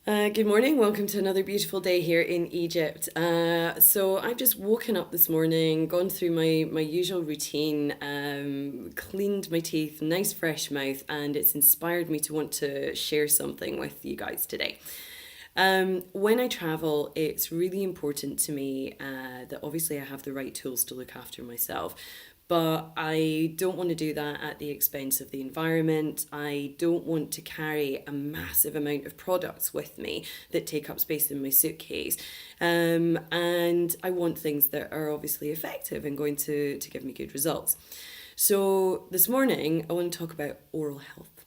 Good morning. Welcome to another beautiful day here in Egypt. So I've just woken up this morning, gone through my usual routine, cleaned my teeth, nice fresh mouth, and it's inspired me to want to share something with you guys today. When I travel, it's really important to me that obviously I have the right tools to look after myself. But I don't want to do that at the expense of the environment. I don't want to carry a massive amount of products with me that take up space in my suitcase. And I want things that are obviously effective and going to give me good results. So this morning, I want to talk about oral health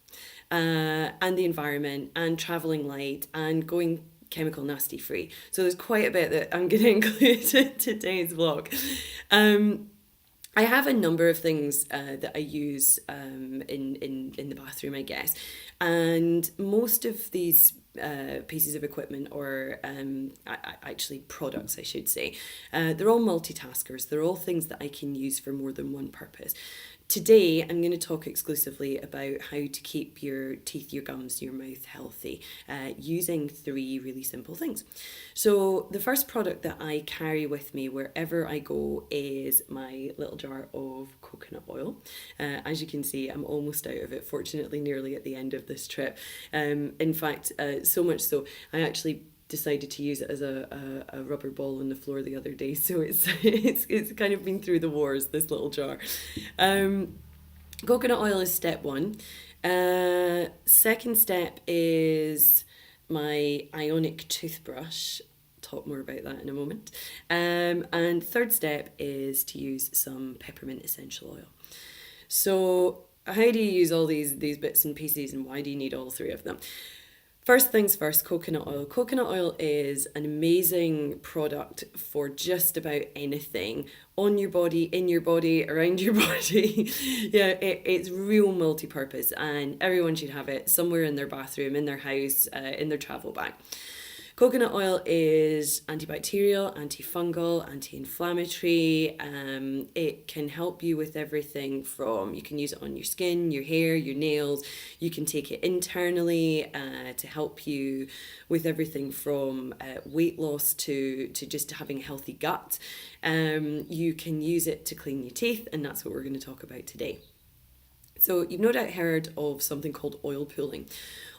and the environment and traveling light and going chemical nasty free. So there's quite a bit that I'm going to include in today's vlog. I have a number of things that I use in the bathroom, I guess, and most of these pieces of equipment or actually products, I should say, they're all multitaskers. They're all things that I can use for more than one purpose. Today, I'm going to talk exclusively about how to keep your teeth, your gums, your mouth healthy using three really simple things. So, the first product that I carry with me wherever I go is my little jar of coconut oil. As you can see, I'm almost out of it, fortunately, nearly at the end of this trip. In fact, so much so, I actually decided to use it as a rubber ball on the floor the other day, so it's kind of been through the wars, this little jar. Coconut oil is step one. Second step is my ionic toothbrush. Talk more about that in a moment. And third step is to use some peppermint essential oil. So how do you use all these bits and pieces, and why do you need all three of them? First things first, coconut oil. Coconut oil is an amazing product for just about anything on your body, in your body, around your body. Yeah, it's real multi-purpose, and everyone should have it somewhere in their bathroom, in their house, in their travel bag. Coconut oil is antibacterial, antifungal, anti-inflammatory. It can help you with everything from, you can use it on your skin, your hair, your nails. You can take it internally to help you with everything from weight loss to just having a healthy gut. You can use it to clean your teeth, and that's what we're going to talk about today. So you've no doubt heard of something called oil pulling.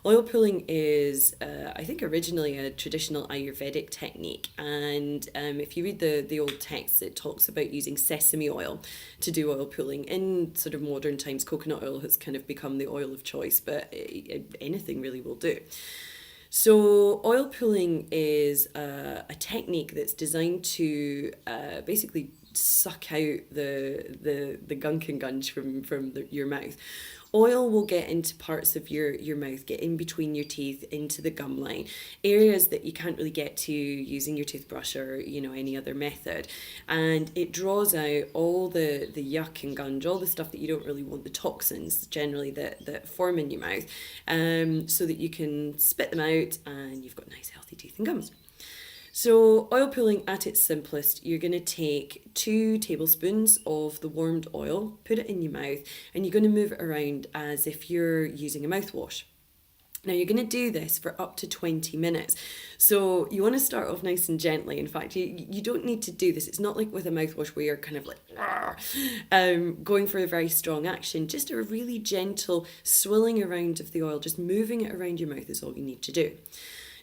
Oil pulling is, I think, originally a traditional Ayurvedic technique. And if you read the old texts, it talks about using sesame oil to do oil pulling. In sort of modern times, coconut oil has kind of become the oil of choice, but anything really will do. So oil pulling is a technique that's designed to basically suck out the gunk and gunge from your mouth. Oil will get into parts of your mouth, get in between your teeth, into the gum line, areas that you can't really get to using your toothbrush or any other method. And it draws out all the yuck and gunge, all the stuff that you don't really want, the toxins generally that form in your mouth, so that you can spit them out and you've got nice healthy teeth and gums. So oil pulling at its simplest, you're going to take 2 tablespoons of the warmed oil, put it in your mouth, and you're going to move it around as if you're using a mouthwash. Now you're going to do this for up to 20 minutes. So you want to start off nice and gently. In fact, you don't need to do this. It's not like with a mouthwash where you're kind of like going for a very strong action. Just a really gentle swilling around of the oil, just moving it around your mouth is all you need to do.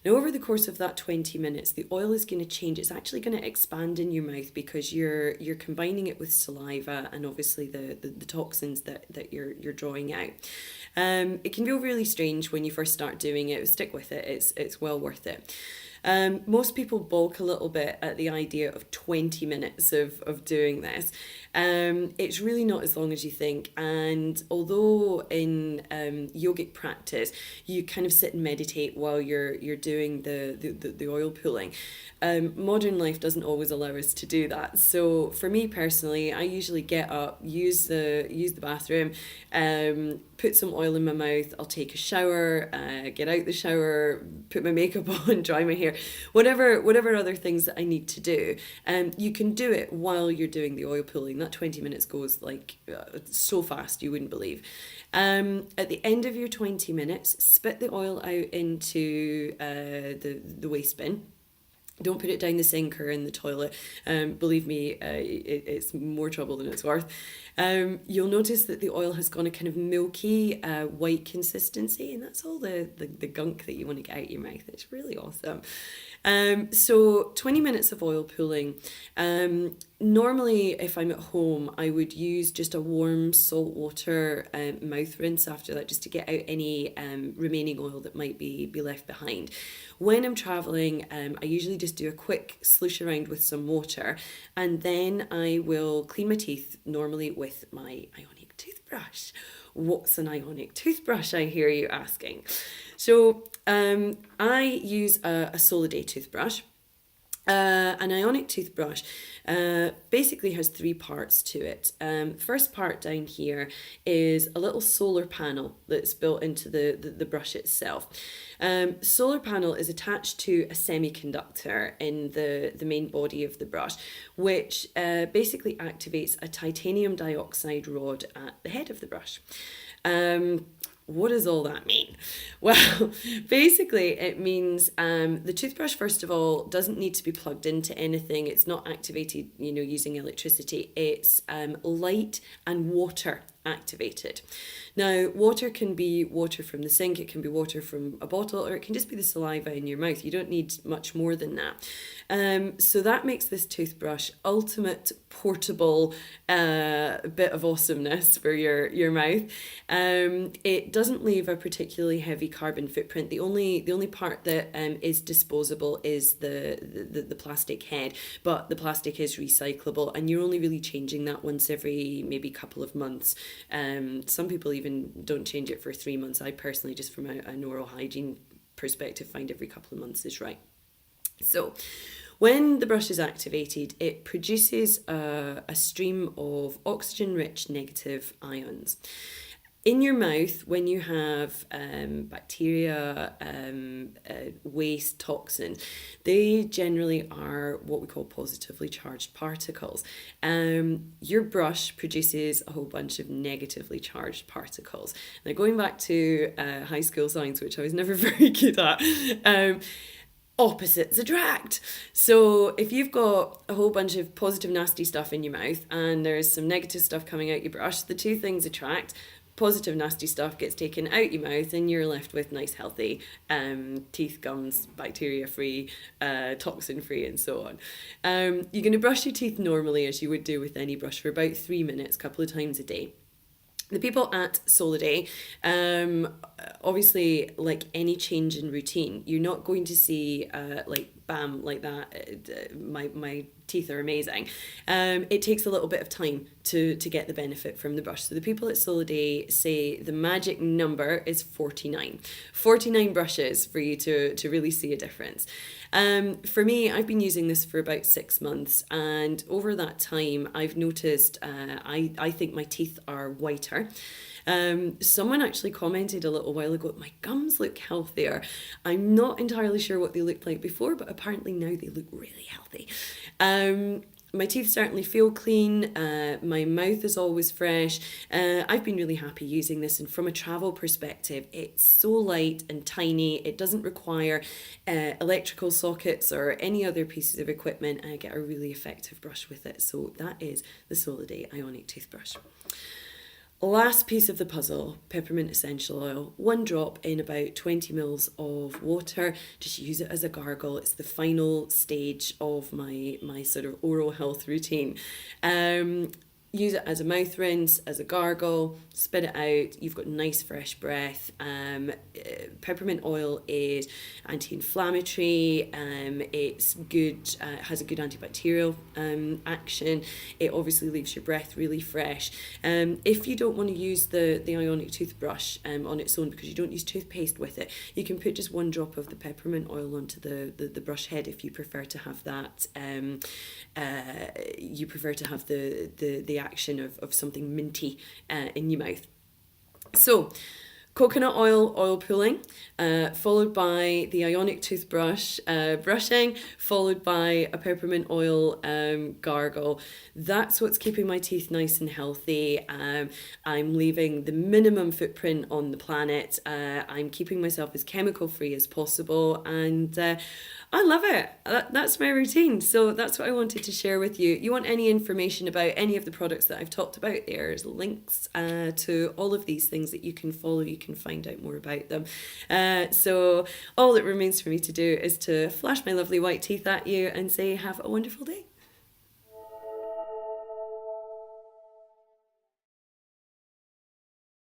Now, over the course of that 20 minutes, the oil is going to change. It's actually going to expand in your mouth because you're combining it with saliva and obviously the toxins that you're drawing out. It can feel really strange when you first start doing it. Stick with it. It's well worth it. Most people balk a little bit at the idea of 20 minutes of doing this. It's really not as long as you think. And although in yogic practice, you kind of sit and meditate while you're doing the oil pulling, modern life doesn't always allow us to do that. So for me personally, I usually get up, use the bathroom, put some oil in my mouth, I'll take a shower, get out the shower, put my makeup on, dry my hair, whatever other things that I need to do. You can do it while you're doing the oil pulling. that 20 minutes goes like so fast you wouldn't believe. At the end of your 20 minutes, spit the oil out into the waste bin. Don't put it down the sink or in the toilet. Believe me, it's more trouble than it's worth. You'll notice that the oil has gone a kind of milky, white consistency, and that's all the gunk that you want to get out of your mouth. It's really awesome. So 20 minutes of oil pulling. Normally, if I'm at home, I would use just a warm salt water mouth rinse after that, just to get out any remaining oil that might be left behind. When I'm traveling, I usually just do a quick sluice around with some water, and then I will clean my teeth, normally with my ionic toothbrush. What's an ionic toothbrush, I hear you asking? So I use a Soliday toothbrush. An ionic toothbrush basically has three parts to it. First part down here is a little solar panel that's built into the brush itself. Solar panel is attached to a semiconductor in the main body of the brush, which basically activates a titanium dioxide rod at the head of the brush. What does all that mean? Well, basically it means the toothbrush, first of all, doesn't need to be plugged into anything. It's not activated, using electricity. It's light and water activated. Now, water can be water from the sink, it can be water from a bottle, or it can just be the saliva in your mouth. You don't need much more than that. So that makes this toothbrush ultimate portable bit of awesomeness for your mouth. It doesn't leave a particularly heavy carbon footprint. The only part that is disposable is the plastic head, but the plastic is recyclable, and you're only really changing that once every maybe couple of months. Some people even don't change it for 3 months. I personally, just from an oral hygiene perspective, find every couple of months is right. So when the brush is activated, it produces a stream of oxygen-rich negative ions. In your mouth, when you have bacteria, waste, toxins, they generally are what we call positively charged particles. Your brush produces a whole bunch of negatively charged particles. Now, going back to high school science, which I was never very good at, opposites attract. So if you've got a whole bunch of positive nasty stuff in your mouth and there's some negative stuff coming out your brush, the two things attract. Positive nasty stuff gets taken out your mouth and you're left with nice healthy teeth, gums, bacteria free, toxin free, and so on. You're going to brush your teeth normally as you would do with any brush for about 3 minutes, a couple of times a day. The people at Soliday, obviously, like any change in routine, you're not going to see bam, like that, my teeth are amazing. It takes a little bit of time to get the benefit from the brush. So the people at Soliday say the magic number is 49. 49 brushes for you to really see a difference. For me, I've been using this for about 6 months, and over that time I've noticed I think my teeth are whiter. Someone actually commented a little while ago, my gums look healthier. I'm not entirely sure what they looked like before, but apparently now they look really healthy. My teeth certainly feel clean. My mouth is always fresh. I've been really happy using this, and from a travel perspective, it's so light and tiny. It doesn't require electrical sockets or any other pieces of equipment, and I get a really effective brush with it. So that is the Soliday Ionic Toothbrush. Last piece of the puzzle, peppermint essential oil. 1 drop in about 20 mils of water. Just use it as a gargle. It's the final stage of my sort of oral health routine. Use it as a mouth rinse, as a gargle, spit it out. You've got nice fresh breath. Peppermint oil is anti-inflammatory. It's good. It has a good antibacterial action. It obviously leaves your breath really fresh. If you don't want to use the ionic toothbrush on its own, because you don't use toothpaste with it, you can put just 1 drop of the peppermint oil onto the brush head if you prefer to have that. You prefer to have the action of something minty in your mouth. So Coconut oil, oil pulling, followed by the ionic toothbrush, brushing, followed by a peppermint oil gargle. That's what's keeping my teeth nice and healthy. I'm leaving the minimum footprint on the planet. I'm keeping myself as chemical free as possible, and I love it. That's my routine. So that's what I wanted to share with you. You want any information about any of the products that I've talked about, there's links to all of these things that you can follow. You can find out more about them. So all that remains for me to do is to flash my lovely white teeth at you and say have a wonderful day.